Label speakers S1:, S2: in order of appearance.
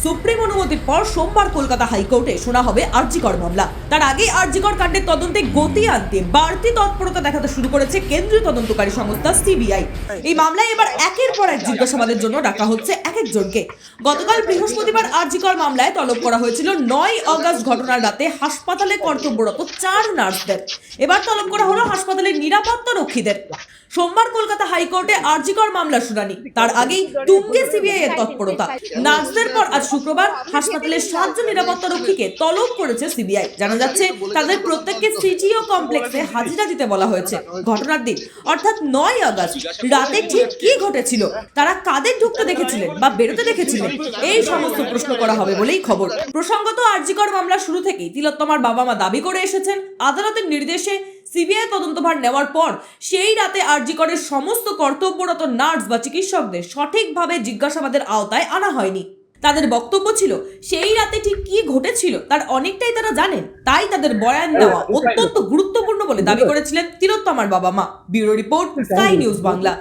S1: Supreme অনুমতির পর সোমবার কলকাতা হাইকোর্টে শোনা হবে আরজি কর মামলা। তার আগে আরজি কর কাণ্ডের তদন্তে গতি আনতে বাড়তি তৎপরতা দেখাতে শুরু করেছে কেন্দ্রীয় তদন্তকারী সংস্থা সিবিআই। এই মামলায় এবার একের পর এক জিজ্ঞাসাবাদের জন্য ডাকা হচ্ছে এক একজনকে। গতকাল বৃহস্পতিবার আরজি কর মামলায় তলব করা হয়েছিল 9 আগস্ট ঘটনার রাতে হাসপাতালে কর্তব্যরত 4 নার্সদের। এবার তলব করা হলো হাসপাতালের নিরাপত্তা রক্ষীদের। সোমবার কলকাতা হাইকোর্টে আরজি কর মামলার শুনানি। তার আগেই তুঙ্গে সিবিআই এর তৎপরতা। নার্সদের পর আজ শুক্রবার হাসপাতালের 7 জন নিরাপত্তা রক্ষীকে তলব করেছে সিবিআই। জানা যাচ্ছে তাদের প্রত্যেককে সিটিও কমপ্লেক্সে হাজিরা দিতে বলা হয়েছে। ঘটনার দিন অর্থাৎ 9 আগস্ট রাতে ঠিক কি ঘটেছিল, তারা কাদের ঢুকতে দেখেছিলেন বা বেরোতে দেখেছিলেন, এই সমস্ত প্রশ্ন করা হবে বলেই খবর। প্রসঙ্গত আরজি কর মামলা শুরু থেকেই তিলোত্তমার বাবা মা দাবি করে এসেছেন আদালতের নির্দেশে সিবিআই তদন্তভার নেওয়ার পর সেই রাতে আরজি করের সমস্ত কর্তব্যরত নার্স বা চিকিৎসকদের সঠিকভাবে জিজ্ঞাসাবাদের আওতায় আনা হয়নি। তাদের বক্তব্য ছিল সেই রাতে ঠিক কি ঘটেছিল তার অনেকটাই তারা জানেন, তাই তাদের বয়ান দেওয়া অত্যন্ত গুরুত্বপূর্ণ বলে দাবি করেছিলেন তিলোত্তমার বাবা মা। Bureau report, sky news Bangla.